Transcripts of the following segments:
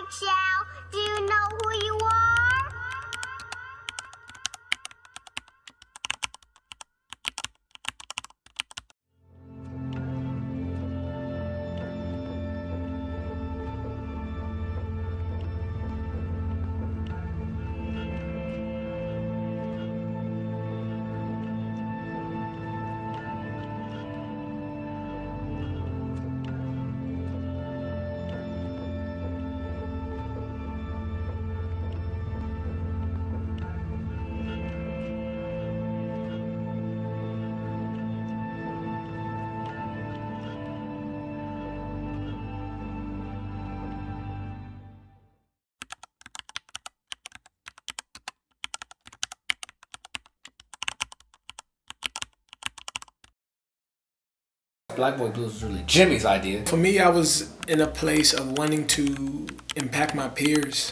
child. Do you know who you are? Black Boy Blues was really Jimmy's idea. For me, I was in a place of wanting to impact my peers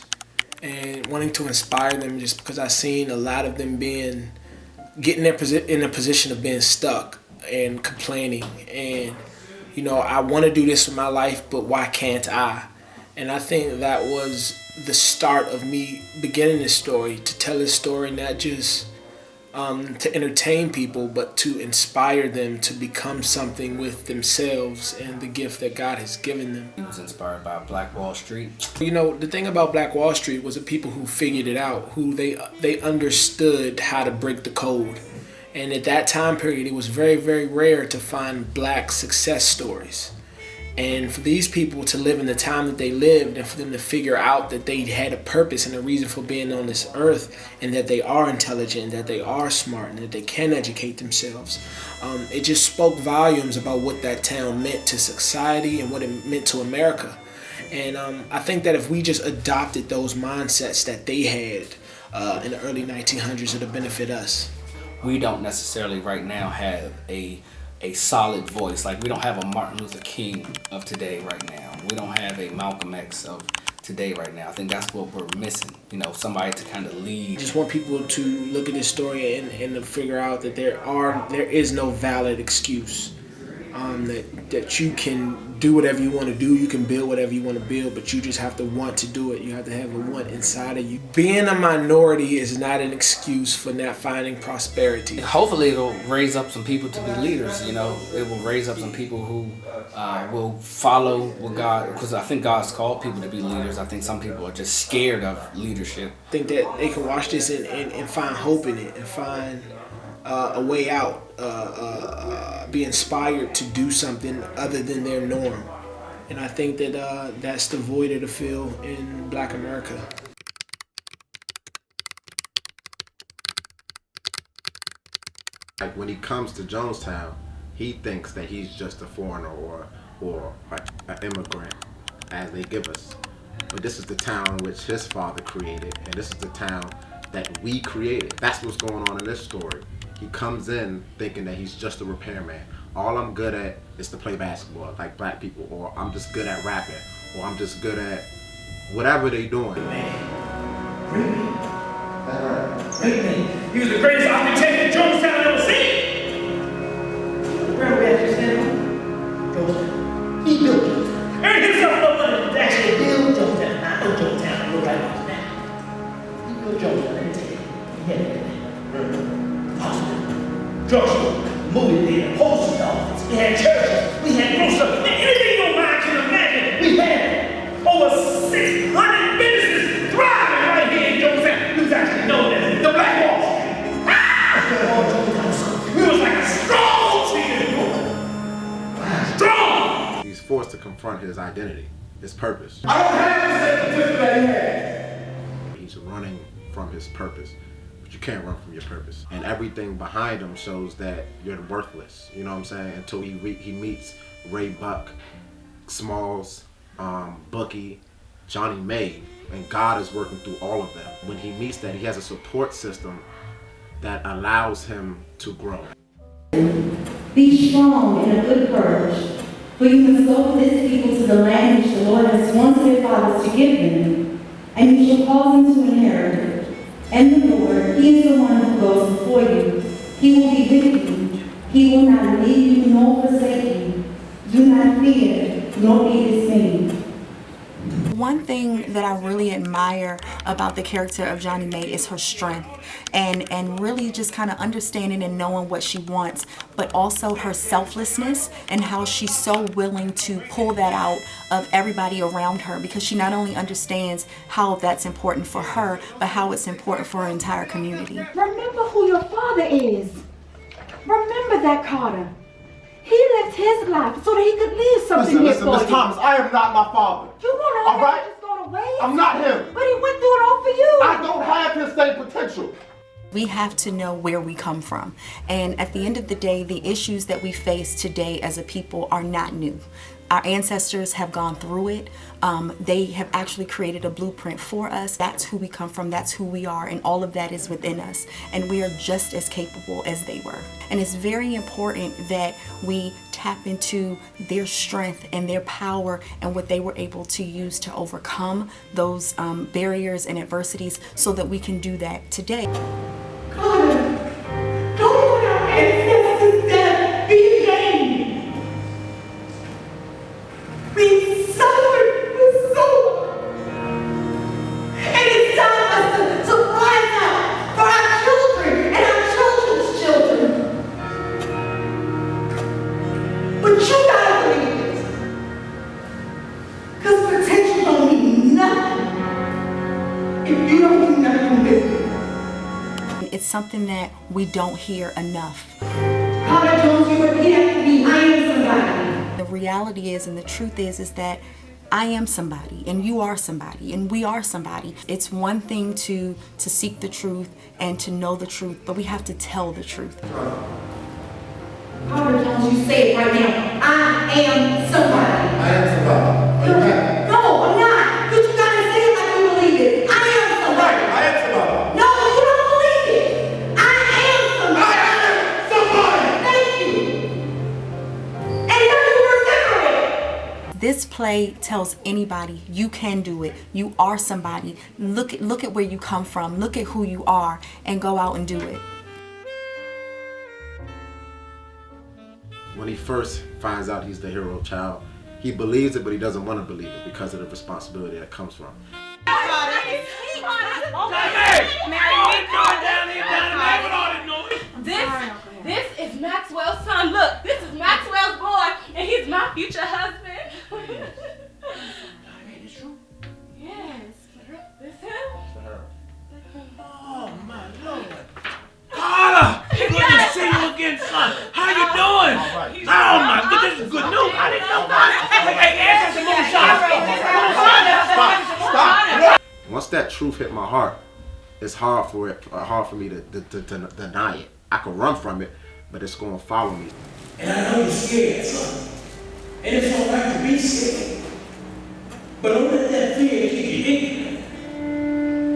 and wanting to inspire them, just because I seen a lot of them getting in a position of being stuck and complaining. And, you know, I want to do this with my life, but why can't I? And I think that was the start of me beginning this story, to tell this story not just to entertain people, but to inspire them to become something with themselves and the gift that God has given them. He was inspired by Black Wall Street. You know, the thing about Black Wall Street was the people who figured it out, who they understood how to break the code. And at that time period, it was very, very rare to find black success stories. And for these people to live in the time that they lived, and for them to figure out that they had a purpose and a reason for being on this earth, and that they are intelligent, that they are smart, and that they can educate themselves, it just spoke volumes about what that town meant to society and what it meant to America. And I think that if we just adopted those mindsets that they had in the early 1900s, it'll benefit us. We don't necessarily right now have a solid voice. Like, we don't have a Martin Luther King of today right now. We don't have a Malcolm X of today right now. I think that's what we're missing. You know, somebody to kind of lead. I just want people to look at this story and to figure out that there is no valid excuse. That you can do whatever you want to do, you can build whatever you want to build, but you just have to want to do it. You have to have a want inside of you. Being a minority is not an excuse for not finding prosperity. Hopefully it'll raise up some people to be leaders, you know. It will raise up some people who will follow what God, because I think God's called people to be leaders. I think some people are just scared of leadership. I think that they can watch this and find hope in it, and find a way out, be inspired to do something other than their norm. And I think that that's the void to fill in Black America. Like, when he comes to Jonestown, he thinks that he's just a foreigner or an immigrant, as they give us. But this is the town which his father created, and this is the town that we created. That's what's going on in this story. He comes in thinking that he's just a repairman. All I'm good at is to play basketball, like black people, or I'm just good at rapping, or I'm just good at whatever they doing. Great man. Great man. He was the greatest architect that Jonestown ever seen. Where we actually stand on? Jonestown. He built Jonestown. Earned himself enough money to actually build Jonestown. I know Jonestown. I know right now. He built Jonestown. Let me tell you. He had everything. Hospital, drugstore, movie theater, post office. We had churches. We had grocery. Anything your mind can imagine, we had. Over 600 businesses thriving right here in Jonestown. We was actually known as the Black Wall Street. We was like a strong team. Strong. He's forced to confront his identity, his purpose. I don't have the same potential that he had. He's running from his purpose. But you can't run from your purpose. And everything behind him shows that you're worthless, you know what I'm saying? Until he meets Ray Buck, Smalls, Bookie, Johnny May, and God is working through all of them. When he meets that, he has a support system that allows him to grow. Be strong and of good courage, for you must go with this people to the land which the Lord has sworn to their fathers to give them, and you shall cause them to inherit it. And the Lord, He is the one who goes before you. He will be with you. He will not leave you nor forsake you. Do not fear, nor be dismayed. One thing that I really admire about the character of Johnny May is her strength and really just kind of understanding and knowing what she wants, but also her selflessness and how she's so willing to pull that out of everybody around her, because she not only understands how that's important for her, but how it's important for her entire community. Remember who your father is. Remember that, Carter. He lived his life so that he could leave something here for Miss you. Thomas, I am not my father. You want All to right? just go to waste? I'm not him. But he went through it all for you. I don't have his same potential. We have to know where we come from. And at the end of the day, the issues that we face today as a people are not new. Our ancestors have gone through it. They have actually created a blueprint for us. That's who we come from, that's who we are, and all of that is within us. And we are just as capable as they were. And it's very important that we tap into their strength and their power and what they were able to use to overcome those barriers and adversities so that we can do that today. Carter, don't let our ancestors' death be vain. We suffered with so long. And it's time for us to rise up for our children and our children's children. But you gotta believe it. Because potential don't mean nothing if you don't do nothing with it. It's something that we don't hear enough. Carter Jones, you repeat after me, I am somebody. The reality is, and the truth is that I am somebody, and you are somebody, and we are somebody. It's one thing to seek the truth and to know the truth, but we have to tell the truth. Carter Jones, you say it right now. I am somebody. I am somebody. Are you happy? No, I'm not. But you gotta say it like you believe it. I am somebody. I am somebody. No, you don't believe it. I am somebody. I am somebody. Thank you. And now you remember it. This play tells anybody you can do it. You are somebody. Look at where you come from. Look at who you are, and go out and do it. When he first finds out he's the hero child, he believes it, but he doesn't want to believe it because of the responsibility that comes from it. This is Maxwell's son. Look, this is Maxwell's boy, and he's my future husband. Yes. This him? Oh, my Lord. Carla! Good to see you again, son. How you doing? Oh, my God, this is good news. I didn't know that. Hey, answer some more shots. Stop. Once that truth hit my heart, it's hard for me to deny it. I can run from it, but it's going to follow me. And I know you're scared, son. And it's all right to be scared. But don't let that fear keep you ignorant.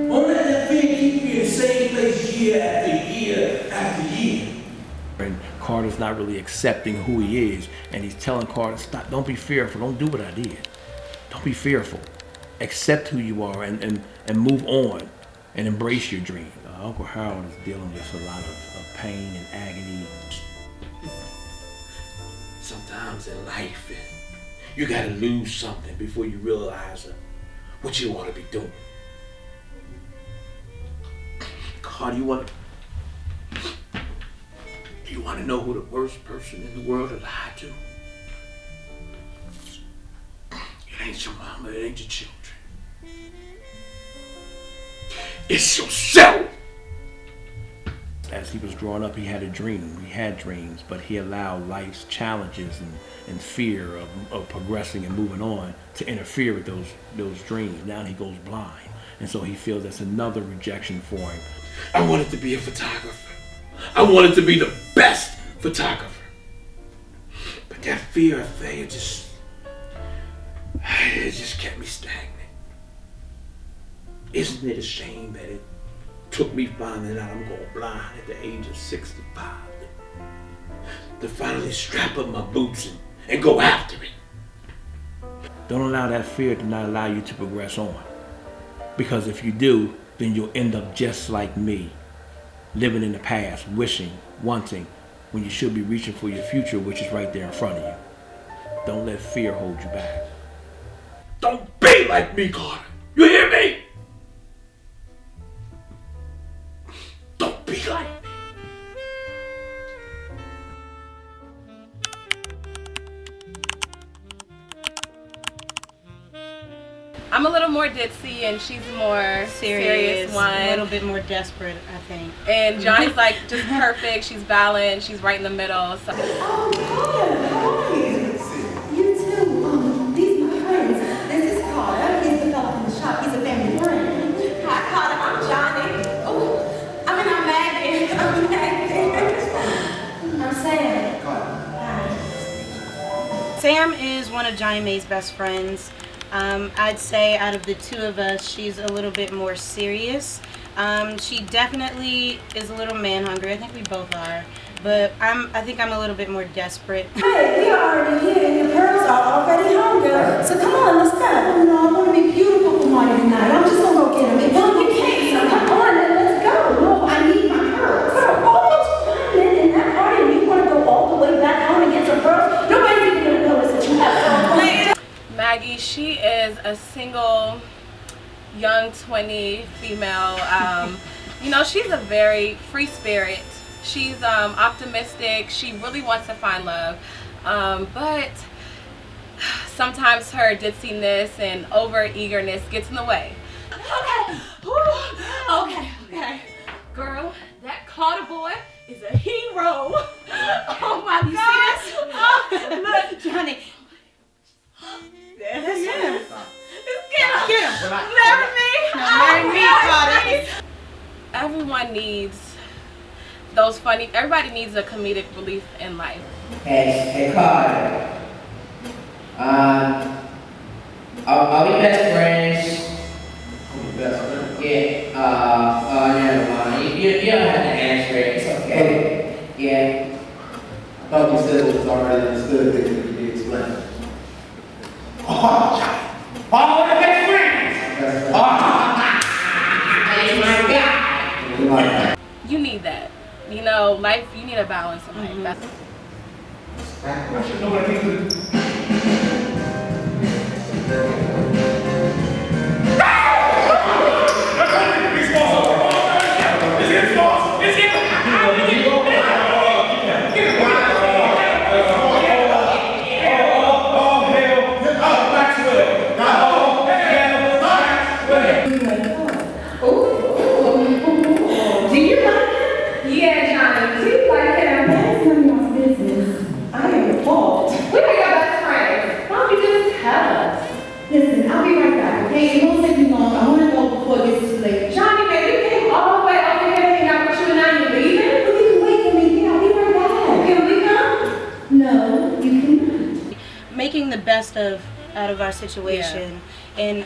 Don't let that fear keep you in the same place year after year after year. And Carter's not really accepting who he is, and he's telling Carter, stop, don't be fearful, don't do what I did. Don't be fearful. Accept who you are and move on and embrace your dream. Uncle Harold is dealing with a lot of pain and agony. Sometimes in life, you gotta lose something before you realize what you ought to be doing. Carter, you want to know who the worst person in the world to lie to? It ain't your mama, it ain't your children. It's yourself. As he was growing up, he had a dream. He had dreams, but he allowed life's challenges and fear of progressing and moving on to interfere with those dreams. Now he goes blind, and so he feels that's another rejection for him. I wanted to be a photographer. I wanted to be the best photographer. But that fear of failure just kept me stagnant. Isn't it a shame that it took me finding out I'm going blind at the age of 65 to finally strap up my boots and go after it? Don't allow that fear to not allow you to progress on. Because if you do, then you'll end up just like me, living in the past, wishing, wanting, when you should be reaching for your future, which is right there in front of you. Don't let fear hold you back. Don't be like me, Carter. You hear me? Don't be like me. I'm a little more ditzy and she's a more serious one. A little bit more desperate, I think. And Johnny's like just perfect. She's balanced. She's right in the middle. So. Oh, Carter, how are you? You too. These are my friends. This is Carter. He's the fellow from the shop. He's a family friend. Hi, Carter. I'm Johnny. Oh, I'm Maggie. I'm Maggie. I'm Sam. Hi. Sam is one of Johnny Mae's best friends. I'd say out of the two of us, she's a little bit more serious. She definitely is a little man hungry. I think we both are. But I think I'm a little bit more desperate. Hey, we are already here and your pearls are already home, girl. So come on, let's go. Oh, no, I want to be beautiful for Marty tonight. I'm just going to go get them. No, you can't. So come on, then let's go. No, I need my pearls. Girl, all those women in that party and you want to go all the way back home and get some pearls? Nobody's even going to notice that you have pearls. Maggie, she is a single, young 20 female. You know, she's a very free spirit. She's optimistic. She really wants to find love. But sometimes her ditziness and over-eagerness gets in the way. Okay. Okay. Girl, that Carter boy is a hero. Oh my God. Oh, look, Johnny. That's him. Get him. Marry me. Marry me, Carter. Everyone needs those funny, everybody needs a comedic relief in life. Hey, Carter. Are we best friends? Best friend. Yeah. Never mind. You don't have to answer it. It's okay. Yeah. I thought you said it was already understood that you could be explained. Oh, we're best friends. Oh, my God. You need that. You know, life, you need a balance in life. That's I should know what I need to do. Listen, I'll be right back, okay? It won't take me long. I want to go before it gets too late. Johnny, man, you came all the way over here to hang out with you and now you're leaving? Well, you can wait for me. Yeah, I'll be right back. Can we come? No, you cannot. Making the best out of our situation and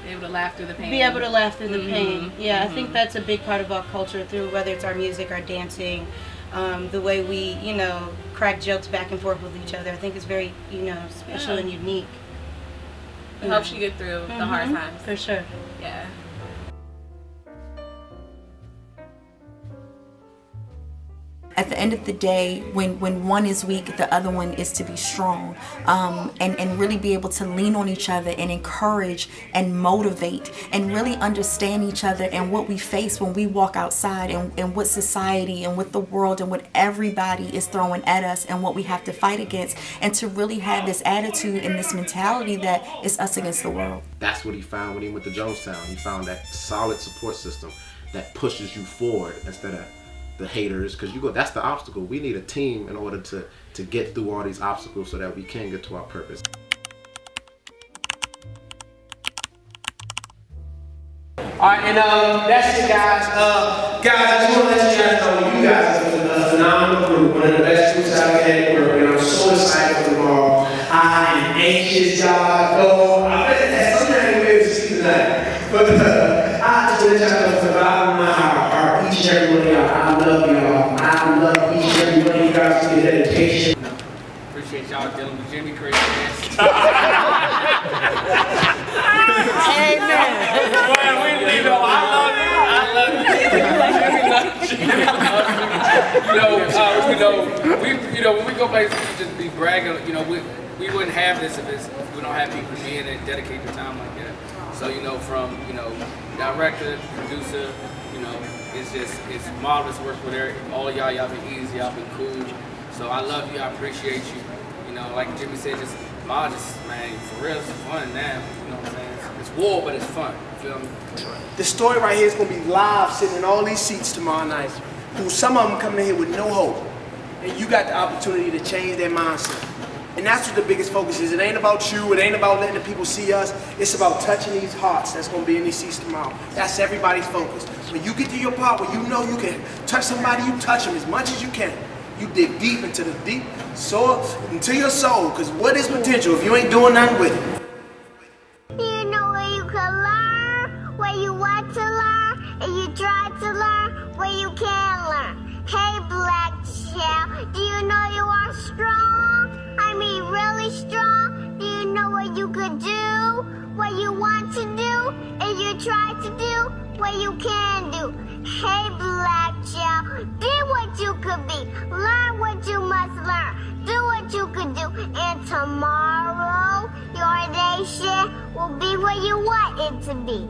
be able to laugh through the pain. Be able to laugh through the pain. Yeah, I think that's a big part of our culture through whether it's our music, our dancing, the way we, you know, crack jokes back and forth with each other. I think it's very, you know, special and unique. It helps you get through the hard times. For sure. Yeah. At the end of the day, when one is weak, the other one is to be strong, and really be able to lean on each other and encourage and motivate and really understand each other and what we face when we walk outside and what society and what the world and what everybody is throwing at us and what we have to fight against, and to really have this attitude and this mentality that it's us against the world. That's what he found when he went to Jonestown. He found that solid support system that pushes you forward instead of the haters, because that's the obstacle. We need a team in order to get through all these obstacles so that we can get to our purpose. Alright, and that's it, guys. Guys, I just want to let you guys know you guys are a phenomenal group, one of the best groups I've had at work, and I'm so excited for tomorrow. I am anxious, y'all. I bet that sometimes you'll be able to see tonight. But I just want to let y'all know from the bottom of my heart, each and every one of y'all, I love y'all. I love each and every one of you guys for your dedication. Appreciate y'all dealing with Jimmy Chris. Amen. You know, I love you. When we go places, we just be bragging. You know, we wouldn't have this if it We don't have people in and dedicate their time like that. So, you know, from, you know, director, producer, you know, it's marvelous work with Eric. All of y'all been easy, y'all been cool. So I love you, I appreciate you. You know, like Jimmy said, man, for real, it's fun now. You know what I'm saying? It's war, but it's fun. You feel me? The story right here is gonna be live, sitting in all these seats tomorrow night. Who some of them coming in here with no hope, and you got the opportunity to change their mindset. And that's what the biggest focus is. It ain't about you. It ain't about letting the people see us. It's about touching these hearts that's gonna be in these seats tomorrow. That's everybody's focus. When you get to your part where you know you can touch somebody, you touch them as much as you can. You dig deep into the deep soul, into your soul. Because what is potential if you ain't doing nothing with it? Do you know where you can learn, where you want to learn, and you try to learn, where you can learn? Hey, black child, do you know you are strong? I mean, really strong? Do you know what you could do, what you want to do, and you try to do, what you can do? Hey, black child, be what you could be, learn what you must learn, do what you could do, and tomorrow your nation will be where you want it to be.